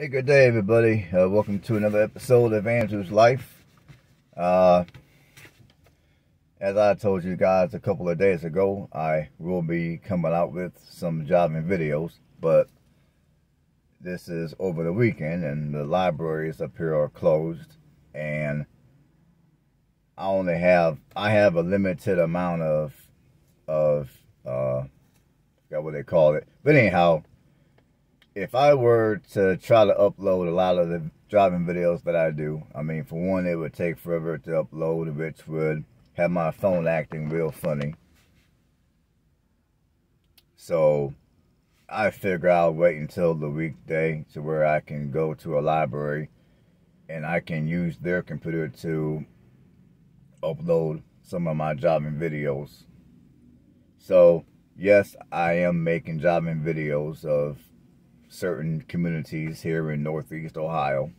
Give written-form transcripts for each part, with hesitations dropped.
Hey, good day, everybody. Welcome to another episode of Andrew's Life. As I told you guys a couple of days ago, I will be coming out with some jobbing videos, but this is over the weekend and the libraries up here are closed, and I have a limited amount of forgot what they call it, but anyhow, if I were to try to upload a lot of the driving videos that I do, I mean, for one, it would take forever to upload, which would have my phone acting real funny. So I figure I'll wait until the weekday to where I can go to a library and I can use their computer to upload some of my jobbing videos. So yes, I am making jobbing videos of certain communities here in Northeast Ohio.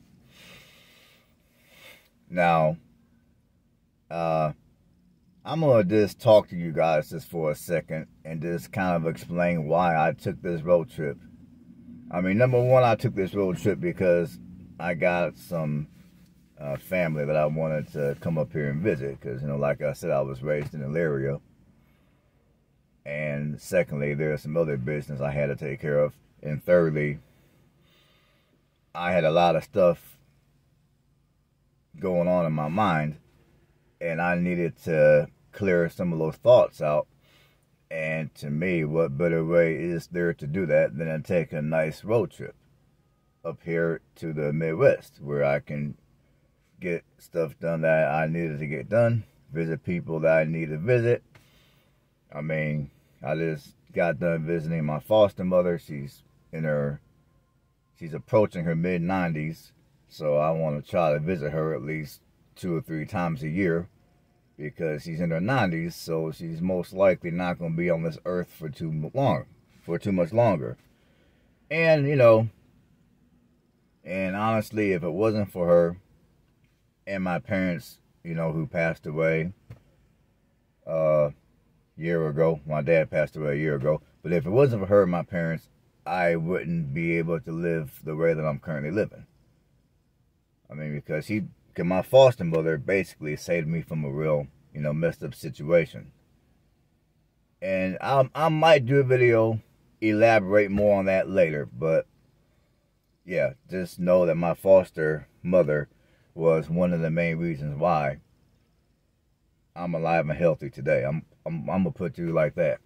Now, I'm going to just talk to you guys just for a second and just kind of explain why I took this road trip. I mean, number one, I took this road trip because I got some family that I wanted to come up here and visit because, you know, like I said, I was raised in Elyria. And secondly, there's some other business I had to take care of. And thirdly, I had a lot of stuff going on in my mind, and I needed to clear some of those thoughts out. And to me, what better way is there to do that than to take a nice road trip up here to the Midwest, where I can get stuff done that I needed to get done, visit people that I need to visit. I mean, I just got done visiting my foster mother. She's approaching her mid-90s, so I want to try to visit her at least 2 or 3 times a year because she's in her 90s, so she's most likely not going to be on this earth for too much longer. And, you know, and honestly, if it wasn't for her and my parents, you know, who passed away a year ago, my dad passed away a year ago, but if it wasn't for her and my parents, I wouldn't be able to live the way that I'm currently living. I mean, because my foster mother basically saved me from a real, you know, messed up situation. And I might do a video, elaborate more on that later. But yeah, just know that my foster mother was one of the main reasons why I'm alive and healthy today. I'm gonna put you like that.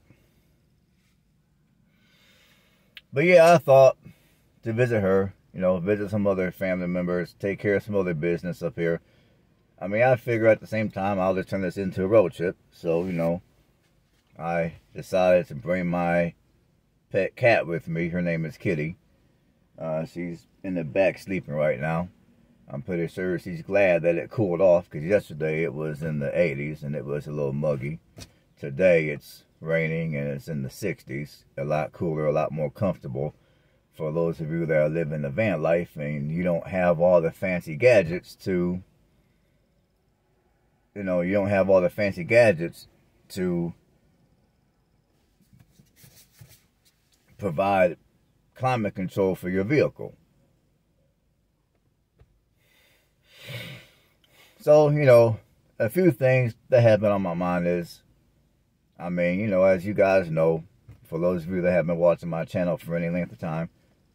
But yeah, I thought to visit her, you know, visit some other family members, take care of some other business up here. I mean, I figure at the same time, I'll just turn this into a road trip. So, you know, I decided to bring my pet cat with me. Her name is Kitty. She's in the back sleeping right now. I'm pretty sure she's glad that it cooled off because yesterday it was in the 80s and it was a little muggy. Today it's raining and it's in the 60s, a lot cooler, a lot more comfortable for those of you that are living the van life and you don't have all the fancy gadgets to, you know, provide climate control for your vehicle. So, you know, a few things that have been on my mind is, I mean, you know, as you guys know, for those of you that have been watching my channel for any length of time,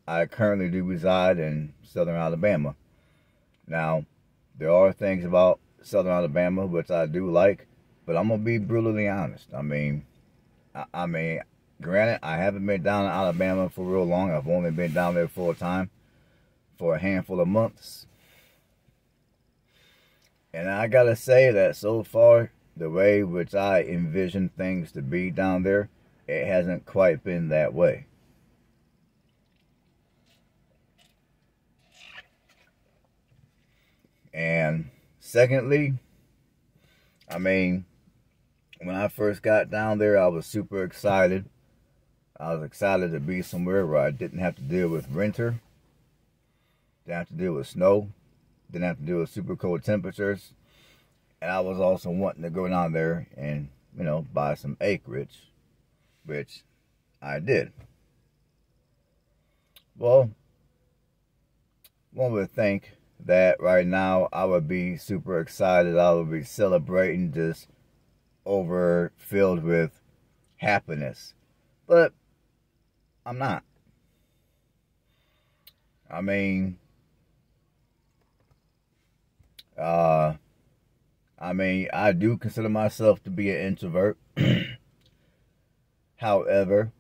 I currently do reside in Southern Alabama. Now, there are things about Southern Alabama which I do like, but I'm going to be brutally honest. I mean, granted, I haven't been down in Alabama for real long. I've only been down there full time for a handful of months. And I got to say that so far, the way which I envision things to be down there, it hasn't quite been that way. And secondly, I mean, when I first got down there, I was super excited. I was excited to be somewhere where I didn't have to deal with winter, didn't have to deal with snow, didn't have to deal with super cold temperatures. And I was also wanting to go down there and, you know, buy some acreage, which I did. Well, one would think that right now I would be super excited. I would be celebrating, just overfilled with happiness. But I'm not. I mean, uh, I do consider myself to be an introvert. However,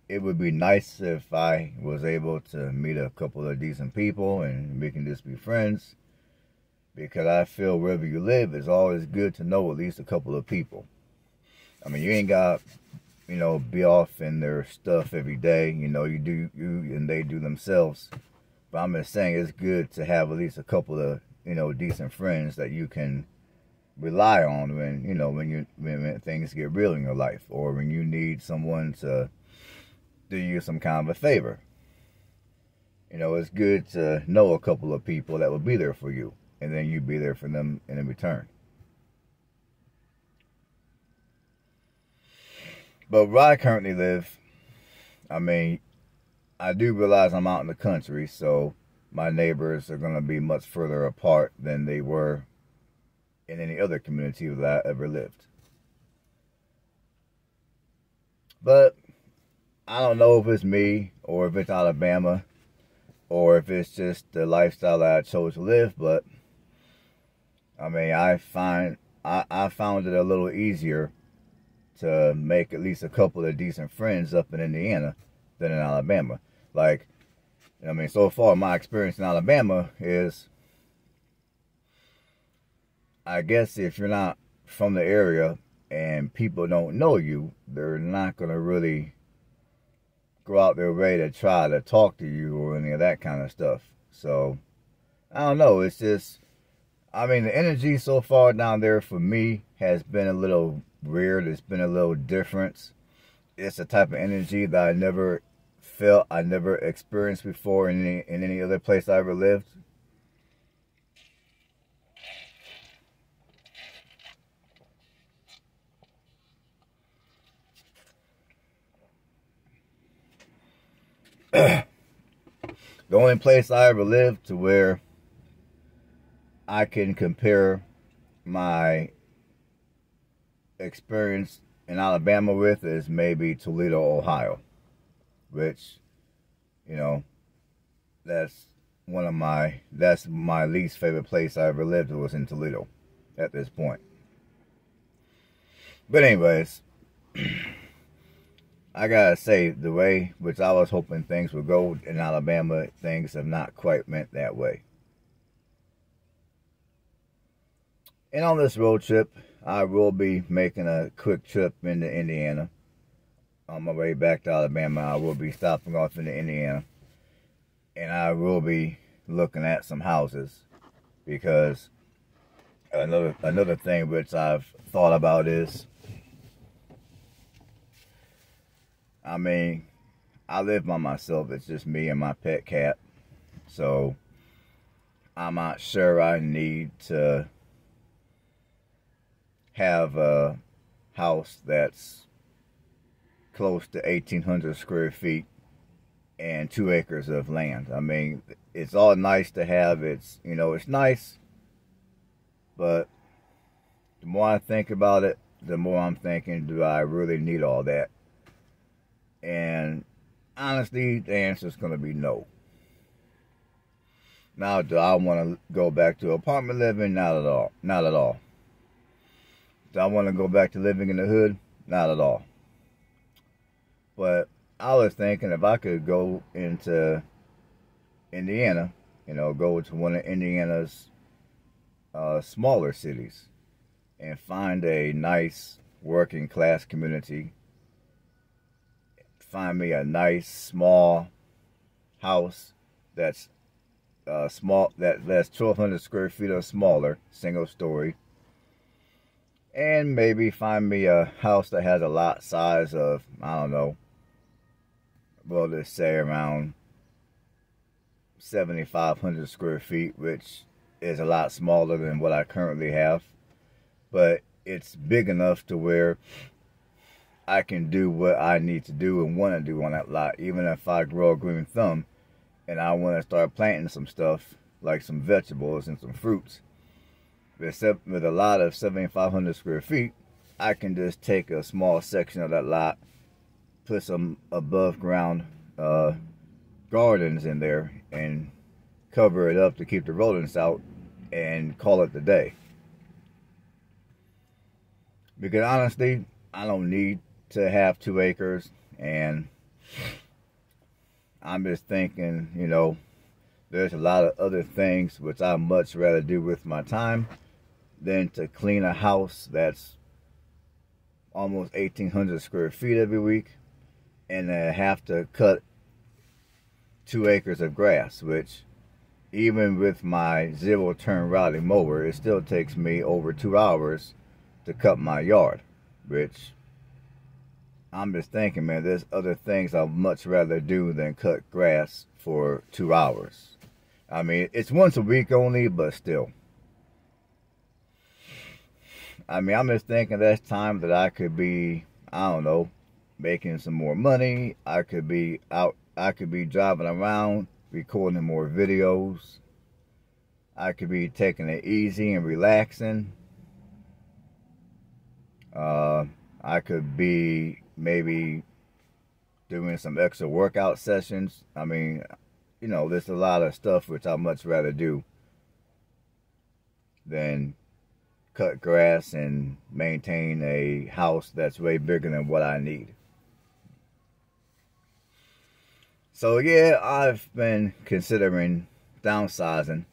it would be nice if I was able to meet a couple of decent people and we can just be friends. Because I feel wherever you live, it's always good to know at least a couple of people. I mean, you ain't got, be off in their stuff every day. You and they do themselves. But I'm just saying it's good to have at least a couple of, decent friends that you can rely on when things get real in your life, or when you need someone to do you some kind of a favor. It's good to know a couple of people that will be there for you, and then you be there for them in return. But where I currently live, I do realize I'm out in the country, so my neighbors are going to be much further apart than they were in any other community that I ever lived. But I don't know if it's me, or if it's Alabama, or if it's just the lifestyle that I chose to live. But I found it a little easier to make at least a couple of decent friends up in Indiana than in Alabama. So far my experience in Alabama is, I guess if you're not from the area and people don't know you, they're not going to really go out their way to try to talk to you or any of that kind of stuff. So, I don't know. It's just, the energy so far down there for me has been a little weird. It's been a little different. It's a type of energy that I never felt, I never experienced before in any other place I ever lived. The only place I ever lived to where I can compare my experience in Alabama with is maybe Toledo, Ohio, which, that's my least favorite place I ever lived was in Toledo at this point. But anyways, I gotta say, the way which I was hoping things would go in Alabama, things have not quite went that way. And on this road trip, I will be making a quick trip into Indiana. On my way back to Alabama, I will be stopping off into Indiana. And I will be looking at some houses. Because another thing which I've thought about is, I live by myself. It's just me and my pet cat. So, I'm not sure I need to have a house that's close to 1,800 square feet and 2 acres of land. It's all nice to have. It's nice. But the more I think about it, the more I'm thinking, do I really need all that? And honestly, the answer is going to be no. Now, do I want to go back to apartment living? Not at all. Not at all. Do I want to go back to living in the hood? Not at all. But I was thinking if I could go into Indiana, go to one of Indiana's smaller cities and find a nice working class community. Find me a nice small house that's that's 1,200 square feet or smaller, single story, and maybe find me a house that has a lot size of, I don't know, well, let's say around 7,500 square feet, which is a lot smaller than what I currently have, but it's big enough to where I can do what I need to do and want to do on that lot. Even if I grow a green thumb and I want to start planting some stuff, like some vegetables and some fruits, except with a lot of 7,500 square feet, I can just take a small section of that lot, put some above ground gardens in there, and cover it up to keep the rodents out, and call it the day. Because honestly, I don't need to have 2 acres, and I'm just thinking, you know, there's a lot of other things which I'd much rather do with my time than to clean a house that's almost 1,800 square feet every week, and have to cut 2 acres of grass, which even with my 0-turn riding mower, it still takes me over 2 hours to cut my yard, which I'm just thinking, man, there's other things I'd much rather do than cut grass for 2 hours. I mean, it's once a week only, but still. I mean, I'm just thinking that's time that I could be, I don't know, making some more money. I could be out, I could be driving around, recording more videos. I could be taking it easy and relaxing. I could be maybe doing some extra workout sessions. I mean, you know, there's a lot of stuff which I'd much rather do than cut grass and maintain a house that's way bigger than what I need. So yeah, I've been considering downsizing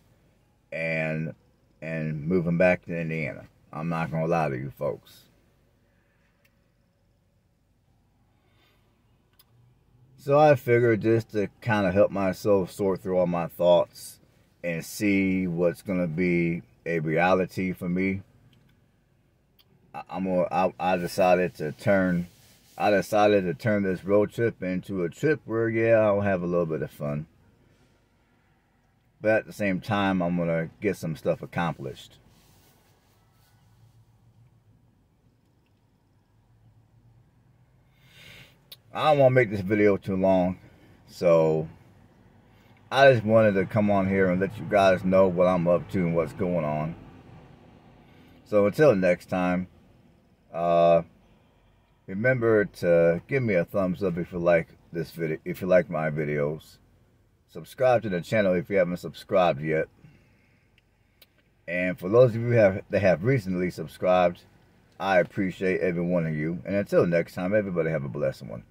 and moving back to Indiana. I'm not gonna lie to you folks. So I figured, just to kind of help myself sort through all my thoughts and see what's gonna be a reality for me, I decided to turn this road trip into a trip where, yeah, I'll have a little bit of fun, but at the same time, I'm gonna get some stuff accomplished. I don't want to make this video too long, so I just wanted to come on here and let you guys know what I'm up to and what's going on. So until next time, remember to give me a thumbs up if you like this video, if you like my videos. Subscribe to the channel if you haven't subscribed yet. And for those of you that have recently subscribed, I appreciate every one of you. And until next time, everybody have a blessed one.